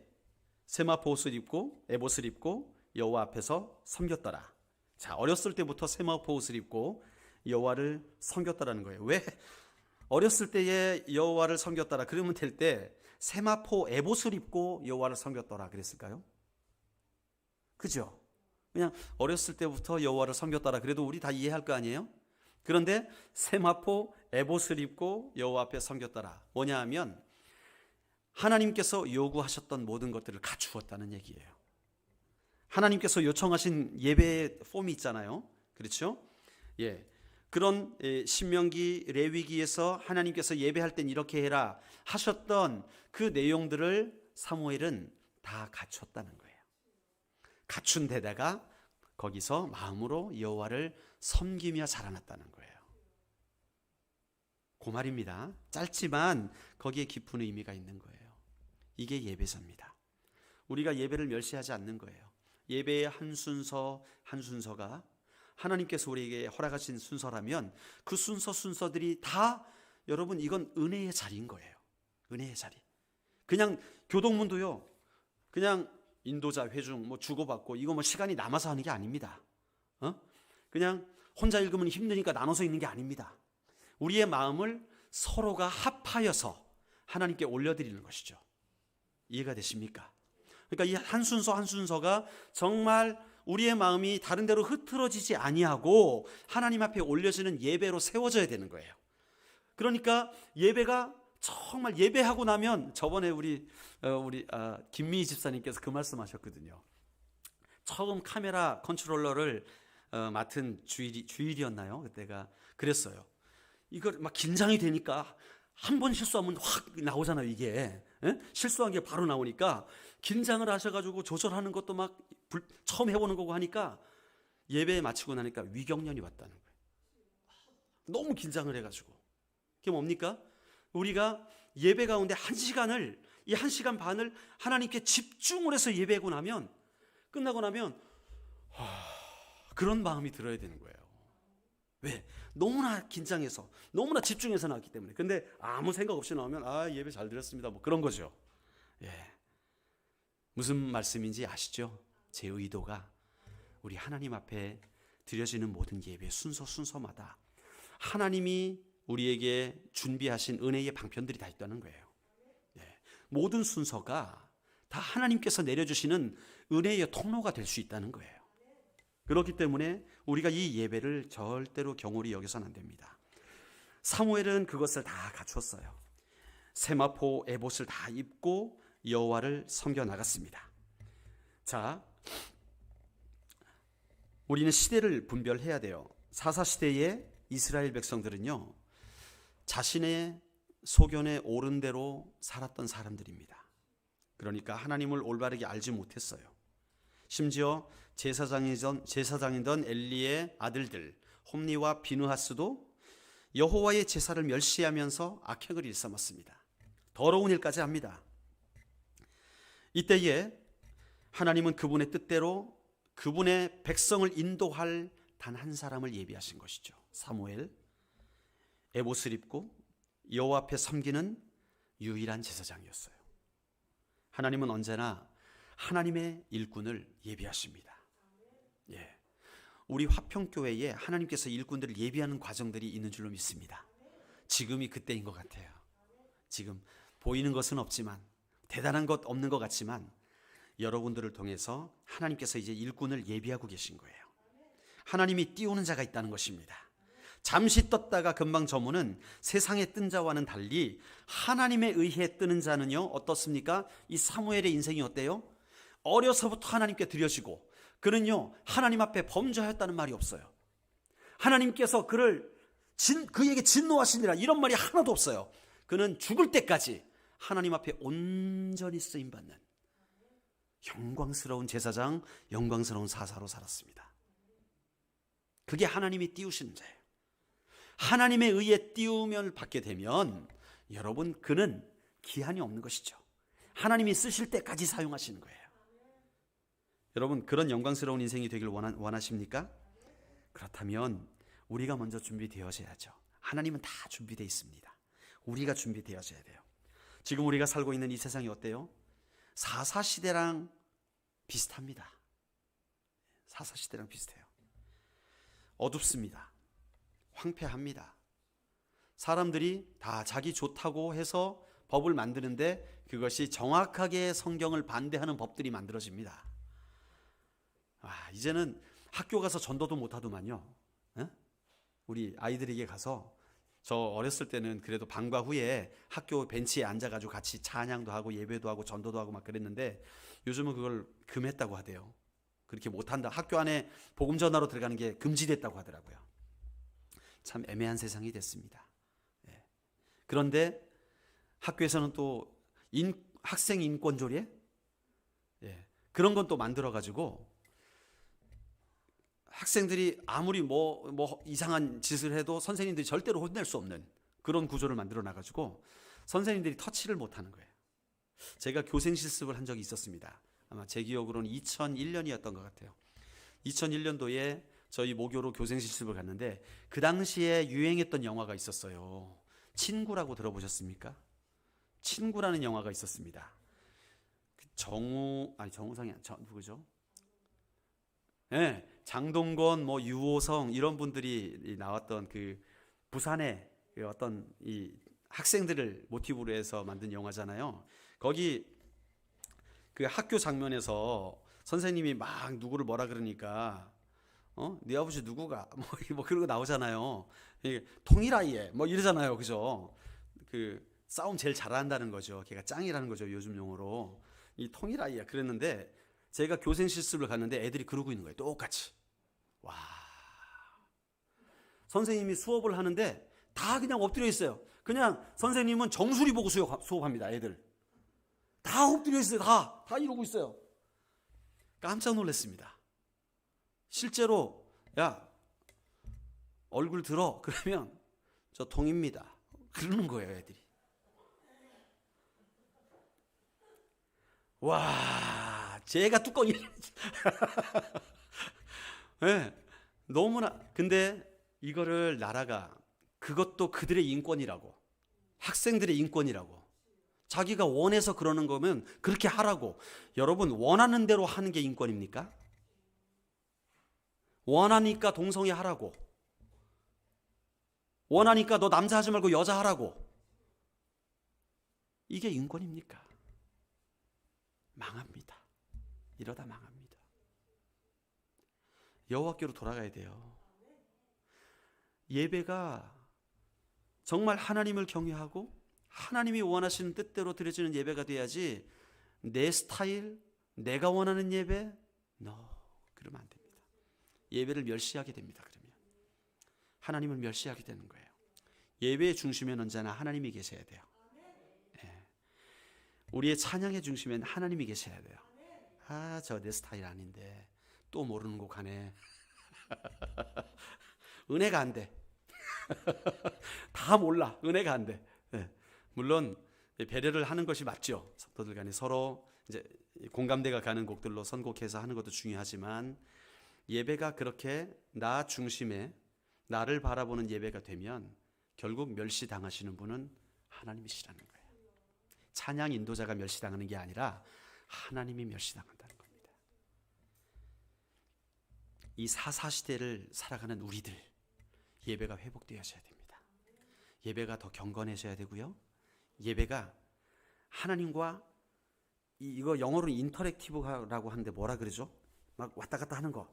세마포 옷을 입고 에봇을 입고 여호와 앞에서 섬겼더라. 자, 어렸을 때부터 세마포 옷을 입고 여호와를 섬겼다라는 거예요. 왜 어렸을 때에 여호와를 섬겼더라 그러면 될 때 세마포 에봇을 입고 여호와를 섬겼더라 그랬을까요? 그죠? 그냥 어렸을 때부터 여호와를 섬겼더라 그래도 우리 다 이해할 거 아니에요? 그런데 세마포 에봇을 입고 여호와 앞에 섬겼더라, 뭐냐 하면 하나님께서 요구하셨던 모든 것들을 갖추었다는 얘기예요. 하나님께서 요청하신 예배의 폼이 있잖아요. 그렇죠? 그런 신명기 레위기에서 하나님께서 예배할 땐 이렇게 해라 하셨던 그 내용들을 사무엘은 다 갖췄다는 거예요. 갖춘 데다가 거기서 마음으로 여호와를 섬기며 자라났다는 거예요. 그 말입니다. 짧지만 거기에 깊은 의미가 있는 거예요. 이게 예배자입니다. 우리가 예배를 멸시하지 않는 거예요. 예배의 한 순서 한 순서가 하나님께서 우리에게 허락하신 순서라면 그 순서들이 다 여러분 이건 은혜의 자리인 거예요. 은혜의 자리. 그냥 교동문도요, 그냥 인도자 회중 뭐 주고받고 이거 뭐 시간이 남아서 하는 게 아닙니다. 그냥 혼자 읽으면 힘드니까 나눠서 읽는 게 아닙니다. 우리의 마음을 서로가 합하여서 하나님께 올려드리는 것이죠. 이해가 되십니까? 그러니까 이 한 순서 한 순서가 정말 우리의 마음이 다른 데로 흐트러지지 아니하고 하나님 앞에 올려지는 예배로 세워져야 되는 거예요. 그러니까 예배가 정말 예배하고 나면 저번에 우리 김미희 집사님께서 그 말씀하셨거든요. 처음 카메라 컨트롤러를 맡은 주일이었나요? 그때가 그랬어요. 이걸 막 긴장이 되니까 한 번 실수하면 확 나오잖아요, 이게. 예? 실수한 게 바로 나오니까 긴장을 하셔가지고 조절하는 것도 막 처음 해보는 거고 하니까 예배 마치고 나니까 위경련이 왔다는 거예요. 너무 긴장을 해가지고. 그게 뭡니까? 우리가 예배 가운데 이 1시간 반을 하나님께 집중을 해서 예배하고 나면, 끝나고 나면 그런 마음이 들어야 되는 거예요. 왜? 너무나 긴장해서, 너무나 집중해서 나왔기 때문에. 근데 아무 생각 없이 나오면 예배 잘 드렸습니다, 뭐 그런 거죠. 예. 무슨 말씀인지 아시죠? 제 의도가 우리 하나님 앞에 드려지는 모든 예배 순서마다 하나님이 우리에게 준비하신 은혜의 방편들이 다 있다는 거예요. 예. 모든 순서가 다 하나님께서 내려주시는 은혜의 통로가 될 수 있다는 거예요. 그렇기 때문에 우리가 이 예배를 절대로 경홀히 여겨서는 안 됩니다. 사무엘은 그것을 다 갖췄어요. 세마포 에봇을 다 입고 여호와를 섬겨 나갔습니다. 자, 우리는 시대를 분별해야 돼요. 사사시대의 이스라엘 백성들은요, 자신의 소견에 옳은 대로 살았던 사람들입니다. 그러니까 하나님을 올바르게 알지 못했어요. 심지어 제사장이던 엘리의 아들들 홈리와 비느하스도 여호와의 제사를 멸시하면서 악행을 일삼았습니다. 더러운 일까지 합니다. 이때에 하나님은 그분의 뜻대로 그분의 백성을 인도할 단 한 사람을 예비하신 것이죠. 사무엘, 에봇을 입고 여호와 앞에 섬기는 유일한 제사장이었어요. 하나님은 언제나 하나님의 일꾼을 예비하십니다. 예. 우리 화평교회에 하나님께서 일꾼들을 예비하는 과정들이 있는 줄로 믿습니다. 지금이 그때인 것 같아요. 지금 보이는 것은 없지만, 대단한 것 없는 것 같지만 여러분들을 통해서 하나님께서 이제 일꾼을 예비하고 계신 거예요. 하나님이 띄우는 자가 있다는 것입니다. 잠시 떴다가 금방 저무는 세상에 뜬 자와는 달리 하나님에 의해 뜨는 자는요, 어떻습니까? 이 사무엘의 인생이 어때요? 어려서부터 하나님께 드려지고, 그는요 하나님 앞에 범죄하였다는 말이 없어요. 하나님께서 그에게 진노하시니라 이런 말이 하나도 없어요. 그는 죽을 때까지 하나님 앞에 온전히 쓰임받는 영광스러운 제사장, 영광스러운 사사로 살았습니다. 그게 하나님이 띄우시는 자예요. 하나님에 의해 띄우면 받게 되면 여러분, 그는 기한이 없는 것이죠. 하나님이 쓰실 때까지 사용하시는 거예요. 여러분, 그런 영광스러운 인생이 되길 원하십니까? 그렇다면 우리가 먼저 준비되어져야죠. 하나님은 다 준비되어 있습니다. 우리가 준비되어져야 돼요. 지금 우리가 살고 있는 이 세상이 어때요? 사사시대랑 비슷합니다. 사사시대랑 비슷해요. 어둡습니다. 황폐합니다. 사람들이 다 자기 좋다고 해서 법을 만드는데 그것이 정확하게 성경을 반대하는 법들이 만들어집니다. 이제는 학교 가서 전도도 못하더만요. 우리 아이들에게 가서, 저 어렸을 때는 그래도 방과 후에 학교 벤치에 앉아가지고 같이 찬양도 하고 예배도 하고 전도도 하고 막 그랬는데, 요즘은 그걸 금했다고 하대요. 그렇게 못한다. 학교 안에 복음 전하러 들어가는 게 금지됐다고 하더라고요. 참 애매한 세상이 됐습니다. 그런데 학교에서는 또 학생 인권 조례, 그런 건 또 만들어가지고 학생들이 아무리 뭐 이상한 짓을 해도 선생님들이 절대로 혼낼 수 없는 그런 구조를 만들어 놔가지고 선생님들이 터치를 못하는 거예요. 제가 교생 실습을 한 적이 있었습니다. 아마 제 기억으로는 2001년이었던 것 같아요. 2001년도에 저희 모교로 교생 실습을 갔는데, 그 당시에 유행했던 영화가 있었어요. 친구라고 들어보셨습니까? 친구라는 영화가 있었습니다. 정우상이 누구죠? 네, 장동건, 유호성 이런 분들이 나왔던 그 부산의 어떤 이 학생들을 모티브로 해서 만든 영화잖아요. 거기 그 학교 장면에서 선생님이 막 누구를 뭐라 그러니까 네 아버지 누구가 뭐 그런 거 나오잖아요. 통일아이에 이러잖아요, 그죠? 그 싸움 제일 잘한다는 거죠. 걔가 짱이라는 거죠, 요즘 용어로. 이 통일아이야 그랬는데, 제가 교생 실습을 갔는데 애들이 그러고 있는 거예요, 똑같이. 와, 선생님이 수업을 하는데 다 그냥 엎드려 있어요. 그냥 선생님은 정수리 보고 수업합니다. 애들 다 엎드려 있어요. 다 이러고 있어요. 깜짝 놀랐습니다. 실제로 야 얼굴 들어 그러면 저 동입니다. 그러는 거예요, 애들이. 와, 제가 뚜껑이 네, 너무나. 근데 이거를 나라가 그것도 그들의 인권이라고, 학생들의 인권이라고, 자기가 원해서 그러는 거면 그렇게 하라고. 여러분, 원하는 대로 하는 게 인권입니까? 원하니까 동성애 하라고, 원하니까 너 남자 하지 말고 여자 하라고, 이게 인권입니까? 망합니다. 이러다 망합니다. 여호와께로 돌아가야 돼요. 예배가 정말 하나님을 경외하고 하나님이 원하시는 뜻대로 드려지는 예배가 돼야지, 내 스타일, 내가 원하는 예배, 그러면 안 됩니다. 예배를 멸시하게 됩니다. 그러면 하나님을 멸시하게 되는 거예요. 예배의 중심에는 언제나 하나님이 계셔야 돼요. 우리의 찬양의 중심에는 하나님이 계셔야 돼요. 저 내 스타일 아닌데 또 모르는 곡 하네. 은혜가 안 돼. 다 몰라. 은혜가 안 돼. 물론 배려를 하는 것이 맞죠. 성도들 간에 서로 이제 공감대가 가는 곡들로 선곡해서 하는 것도 중요하지만, 예배가 그렇게 나 중심에 나를 바라보는 예배가 되면 결국 멸시당하시는 분은 하나님이시라는 거예요. 찬양 인도자가 멸시당하는 게 아니라 하나님이 멸시당한다는 겁니다. 이 사사시대를 살아가는 우리들, 예배가 회복되어져야 됩니다. 예배가 더 경건해져야 되고요. 예배가 하나님과, 이거 영어로 인터랙티브라고 하는데 뭐라 그러죠? 막 왔다 갔다 하는 거,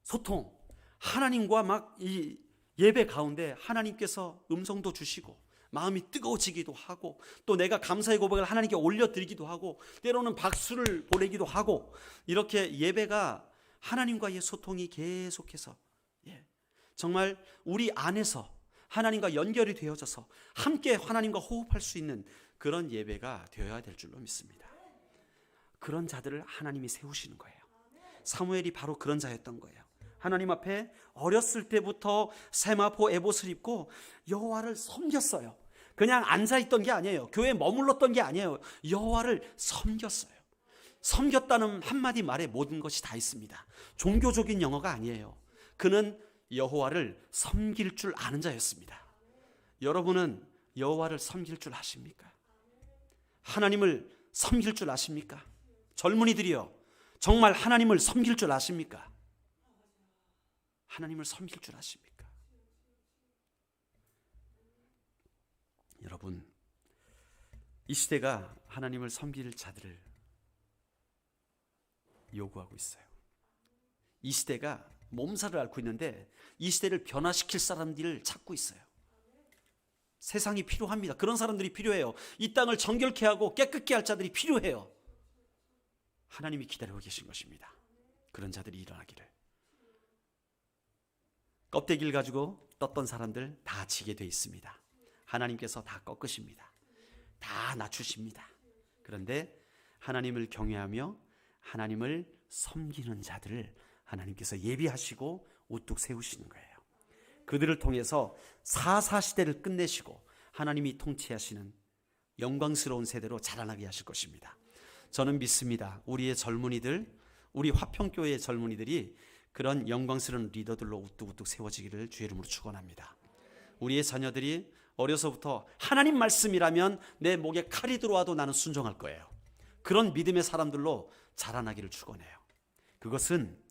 소통. 하나님과 막 이 예배 가운데 하나님께서 음성도 주시고 마음이 뜨거워지기도 하고, 또 내가 감사의 고백을 하나님께 올려드리기도 하고, 때로는 박수를 보내기도 하고, 이렇게 예배가 하나님과의 소통이 계속해서 정말 우리 안에서 하나님과 연결이 되어져서 함께 하나님과 호흡할 수 있는 그런 예배가 되어야 될 줄로 믿습니다. 그런 자들을 하나님이 세우시는 거예요. 사무엘이 바로 그런 자였던 거예요. 하나님 앞에 어렸을 때부터 세마포 에봇을 입고 여호와를 섬겼어요. 그냥 앉아있던 게 아니에요. 교회에 머물렀던 게 아니에요. 여호와를 섬겼어요. 섬겼다는 한마디 말에 모든 것이 다 있습니다. 종교적인 영어가 아니에요. 그는 여호와를 섬길 줄 아는 자였습니다. 여러분은 여호와를 섬길 줄 아십니까? 하나님을 섬길 줄 아십니까? 젊은이들이요, 정말 하나님을 섬길 줄 아십니까? 하나님을 섬길 줄 아십니까? 여러분, 이 시대가 하나님을 섬길 자들을 요구하고 있어요. 이 시대가 몸살을 앓고 있는데 이 시대를 변화시킬 사람들을 찾고 있어요. 세상이 필요합니다. 그런 사람들이 필요해요. 이 땅을 정결케 하고 깨끗게 할 자들이 필요해요. 하나님이 기다리고 계신 것입니다. 그런 자들이 일어나기를. 껍데기를 가지고 떴던 사람들 다 지게 돼 있습니다. 하나님께서 다 꺾으십니다. 다 낮추십니다. 그런데 하나님을 경외하며 하나님을 섬기는 자들을 하나님께서 예비하시고 우뚝 세우시는 거예요. 그들을 통해서 사사시대를 끝내시고 하나님이 통치하시는 영광스러운 세대로 자라나게 하실 것입니다. 저는 믿습니다. 우리의 젊은이들, 우리 화평교회의 젊은이들이 그런 영광스러운 리더들로 우뚝우뚝 세워지기를 주의 이름으로 축원합니다. 우리의 자녀들이 어려서부터 하나님 말씀이라면 내 목에 칼이 들어와도 나는 순종할 거예요. 그런 믿음의 사람들로 자라나기를 축원해요. 그것은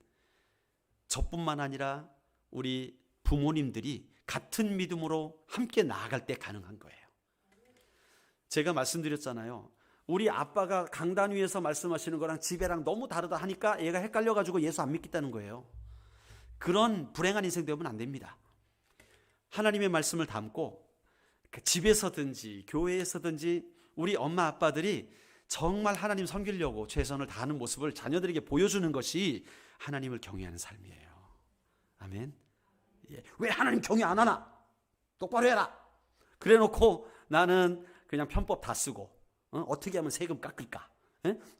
저뿐만 아니라 우리 부모님들이 같은 믿음으로 함께 나아갈 때 가능한 거예요. 제가 말씀드렸잖아요. 우리 아빠가 강단 위에서 말씀하시는 거랑 집에랑 너무 다르다 하니까 얘가 헷갈려가지고 예수 안 믿겠다는 거예요. 그런 불행한 인생 되면 안 됩니다. 하나님의 말씀을 담고 집에서든지 교회에서든지 우리 엄마 아빠들이 정말 하나님 섬기려고 최선을 다하는 모습을 자녀들에게 보여주는 것이 하나님을 경외하는 삶이에요. 아멘. 왜 하나님 경외 안 하나? 똑바로 해라. 그래 놓고 나는 그냥 편법 다 쓰고 어떻게 하면 세금 깎을까?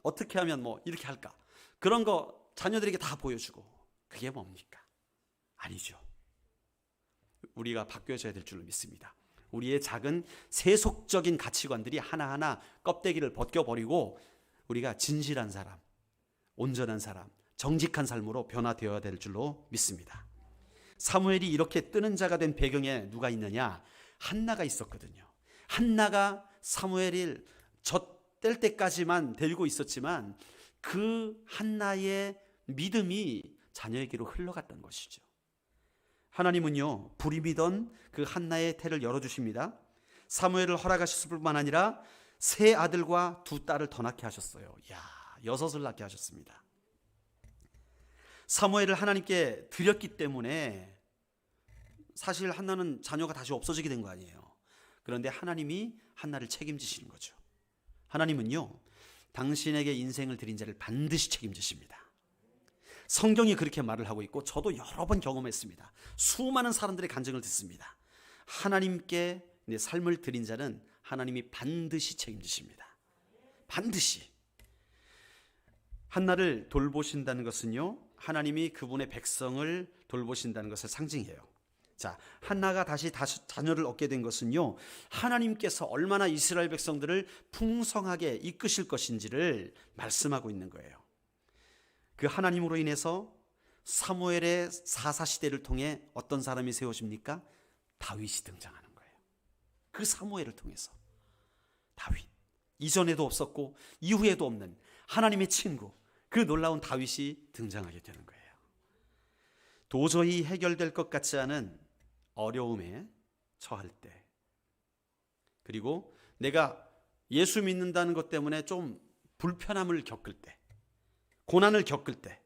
어떻게 하면 뭐 이렇게 할까? 그런 거 자녀들에게 다 보여주고 그게 뭡니까? 아니죠. 우리가 바뀌어져야 될 줄로 믿습니다. 우리의 작은 세속적인 가치관들이 하나하나 껍데기를 벗겨버리고 우리가 진실한 사람, 온전한 사람, 정직한 삶으로 변화되어야 될 줄로 믿습니다. 사무엘이 이렇게 뜨는 자가 된 배경에 누가 있느냐? 한나가 있었거든요. 한나가 사무엘을 젖뗄 때까지만 데리고 있었지만 그 한나의 믿음이 자녀에게로 흘러갔던 것이죠. 하나님은요, 불임이던 그 한나의 태를 열어주십니다. 사무엘을 허락하셨을 뿐만 아니라 세 아들과 두 딸을 더 낳게 하셨어요. 이야, 6을 낳게 하셨습니다. 사무엘을 하나님께 드렸기 때문에 사실 한나는 자녀가 다시 없어지게 된 거 아니에요. 그런데 하나님이 한나를 책임지시는 거죠. 하나님은요, 당신에게 인생을 드린 자를 반드시 책임지십니다. 성경이 그렇게 말을 하고 있고 저도 여러 번 경험했습니다. 수많은 사람들의 간증을 듣습니다. 하나님께 내 삶을 드린 자는 하나님이 반드시 책임지십니다. 반드시. 한나를 돌보신다는 것은요, 하나님이 그분의 백성을 돌보신다는 것을 상징해요. 자, 한나가 다시 자녀를 얻게 된 것은요, 하나님께서 얼마나 이스라엘 백성들을 풍성하게 이끄실 것인지를 말씀하고 있는 거예요. 그 하나님으로 인해서 사무엘의 사사시대를 통해 어떤 사람이 세워집니까? 다윗이 등장하는 거예요. 그 사무엘을 통해서 다윗, 이전에도 없었고 이후에도 없는 하나님의 친구, 그 놀라운 다윗이 등장하게 되는 거예요. 도저히 해결될 것 같지 않은 어려움에 처할 때, 그리고 내가 예수 믿는다는 것 때문에 좀 불편함을 겪을 때, 고난을 겪을 때,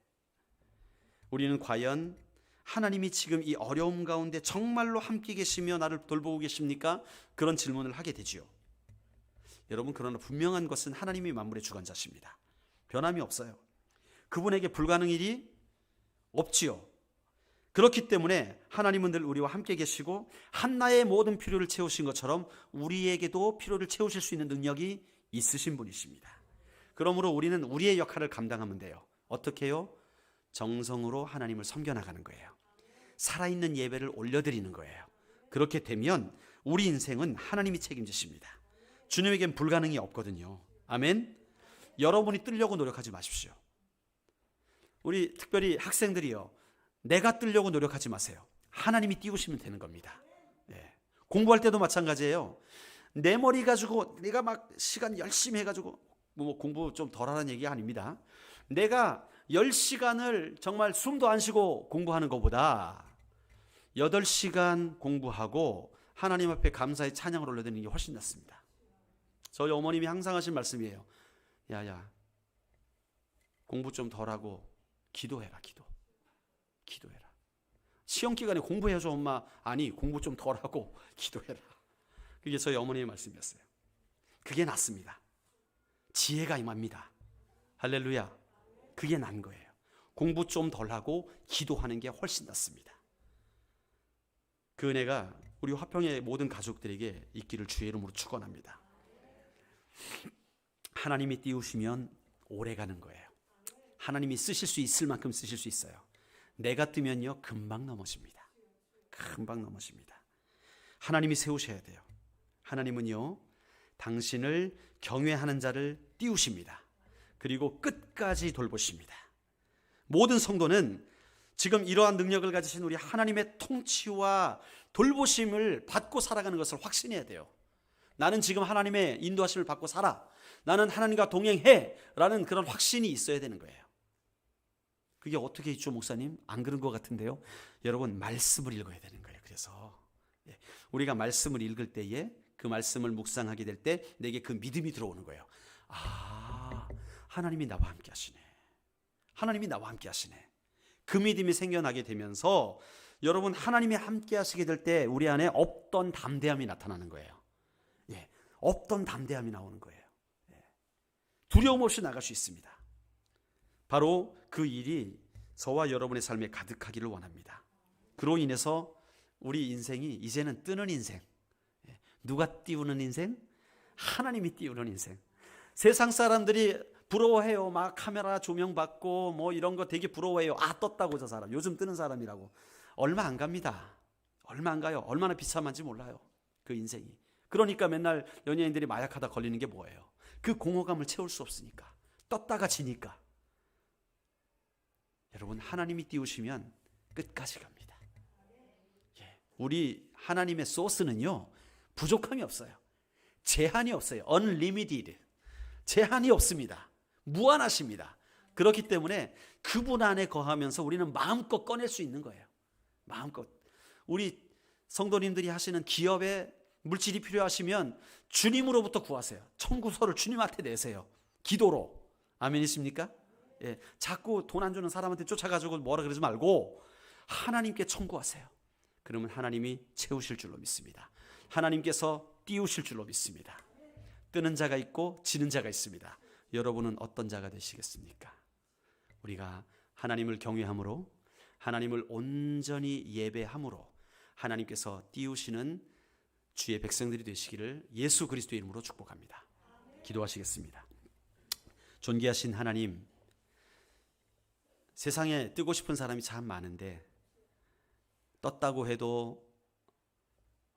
우리는 과연 하나님이 지금 이 어려움 가운데 정말로 함께 계시며 나를 돌보고 계십니까? 그런 질문을 하게 되지요. 여러분, 그러나 분명한 것은 하나님이 만물의 주관자십니다. 변함이 없어요. 그분에게 불가능한 일이 없지요. 그렇기 때문에 하나님은 늘 우리와 함께 계시고 한나의 모든 필요를 채우신 것처럼 우리에게도 필요를 채우실 수 있는 능력이 있으신 분이십니다. 그러므로 우리는 우리의 역할을 감당하면 돼요. 어떻게 해요? 정성으로 하나님을 섬겨나가는 거예요. 살아있는 예배를 올려드리는 거예요. 그렇게 되면 우리 인생은 하나님이 책임지십니다. 주님에겐 불가능이 없거든요. 아멘. 여러분이 뜨려고 노력하지 마십시오. 우리 특별히 학생들이요, 내가 뜨려고 노력하지 마세요. 하나님이 띄우시면 되는 겁니다. 네. 공부할 때도 마찬가지예요. 내 머리 가지고 내가 막 시간 열심히 해가지고 뭐 공부 좀 덜 하라는 얘기가 아닙니다. 내가 10시간을 정말 숨도 안 쉬고 공부하는 것보다 8시간 공부하고 하나님 앞에 감사의 찬양을 올려드리는 게 훨씬 낫습니다. 저희 어머님이 항상 하신 말씀이에요. 야야, 공부 좀 덜 하고 기도해라. 기도해라. 시험 기간에 공부해줘 엄마. 아니, 공부 좀 덜 하고 기도해라. 그게 저희 어머니의 말씀이었어요. 그게 낫습니다. 지혜가 임합니다. 할렐루야. 그게 난 거예요. 공부 좀 덜 하고 기도하는 게 훨씬 낫습니다. 그 은혜가 우리 화평의 모든 가족들에게 있기를 주의 이름으로 축원합니다. 하나님이 띄우시면 오래 가는 거예요. 하나님이 쓰실 수 있을 만큼 쓰실 수 있어요. 내가 뜨면요, 금방 넘어집니다. 금방 넘어집니다. 하나님이 세우셔야 돼요. 하나님은요, 당신을 경외하는 자를 띄우십니다. 그리고 끝까지 돌보십니다. 모든 성도는 지금 이러한 능력을 가지신 우리 하나님의 통치와 돌보심을 받고 살아가는 것을 확신해야 돼요. 나는 지금 하나님의 인도하심을 받고 살아. 나는 하나님과 동행해. 라는 그런 확신이 있어야 되는 거예요. 그게 어떻게 있죠, 목사님? 안 그런 것 같은데요. 여러분, 말씀을 읽어야 되는 거예요. 그래서 우리가 말씀을 읽을 때에 그 말씀을 묵상하게 될 때 내게 그 믿음이 들어오는 거예요. 아, 하나님이 나와 함께 하시네. 하나님이 나와 함께 하시네. 그 믿음이 생겨나게 되면서 여러분, 하나님이 함께 하시게 될 때 우리 안에 없던 담대함이 나타나는 거예요. 없던 담대함이 나오는 거예요. 두려움 없이 나갈 수 있습니다. 바로 그 일이 저와 여러분의 삶에 가득하기를 원합니다. 그로 인해서 우리 인생이 이제는 뜨는 인생. 누가 띄우는 인생? 하나님이 띄우는 인생. 세상 사람들이 부러워해요. 막 카메라 조명 받고 뭐 이런 거 되게 부러워해요. 아, 떴다고 저 사람. 요즘 뜨는 사람이라고. 얼마 안 갑니다. 얼마 안 가요. 얼마나 비참한지 몰라요. 그 인생이. 그러니까 맨날 연예인들이 마약하다 걸리는 게 뭐예요? 그 공허감을 채울 수 없으니까. 떴다가 지니까. 여러분, 하나님이 띄우시면 끝까지 갑니다. 우리 하나님의 소스는요, 부족함이 없어요. 제한이 없어요. unlimited. 제한이 없습니다. 무한하십니다. 그렇기 때문에 그분 안에 거하면서 우리는 마음껏 꺼낼 수 있는 거예요. 마음껏. 우리 성도님들이 하시는 기업에 물질이 필요하시면 주님으로부터 구하세요. 청구서를 주님한테 내세요. 기도로. 아멘이십니까? 예, 자꾸 돈 안 주는 사람한테 쫓아가지고 뭐라 그러지 말고 하나님께 청구하세요. 그러면 하나님이 채우실 줄로 믿습니다. 하나님께서 띄우실 줄로 믿습니다. 뜨는 자가 있고 지는 자가 있습니다. 여러분은 어떤 자가 되시겠습니까? 우리가 하나님을 경외함으로, 하나님을 온전히 예배함으로 하나님께서 띄우시는 주의 백성들이 되시기를 예수 그리스도의 이름으로 축복합니다. 기도하시겠습니다. 존귀하신 하나님, 세상에 뜨고 싶은 사람이 참 많은데 떴다고 해도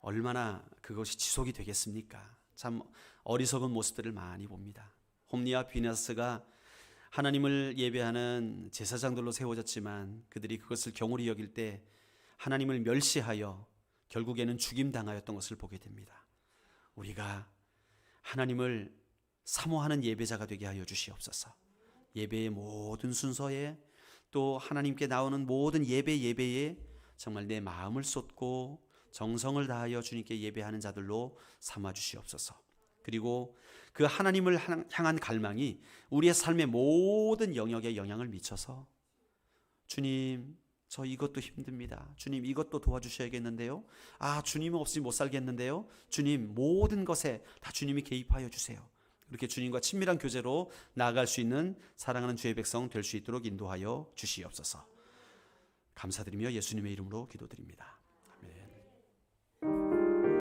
얼마나 그것이 지속이 되겠습니까? 참 어리석은 모습들을 많이 봅니다. 홈리와 비나스가 하나님을 예배하는 제사장들로 세워졌지만 그들이 그것을 경홀히 여길 때 하나님을 멸시하여 결국에는 죽임당하였던 것을 보게 됩니다. 우리가 하나님을 사모하는 예배자가 되게 하여 주시옵소서. 예배의 모든 순서에 또 하나님께 나오는 모든 예배에 정말 내 마음을 쏟고 정성을 다하여 주님께 예배하는 자들로 삼아 주시옵소서. 그리고 그 하나님을 향한 갈망이 우리의 삶의 모든 영역에 영향을 미쳐서 주님, 저 이것도 힘듭니다. 주님, 이것도 도와주셔야겠는데요. 아, 주님 없이 못 살겠는데요. 주님, 모든 것에 다 주님이 개입하여 주세요. 이렇게 주님과 친밀한 교제로 나아갈 수 있는 사랑하는 주의 백성 될 수 있도록 인도하여 주시옵소서. 감사드리며 예수님의 이름으로 기도드립니다.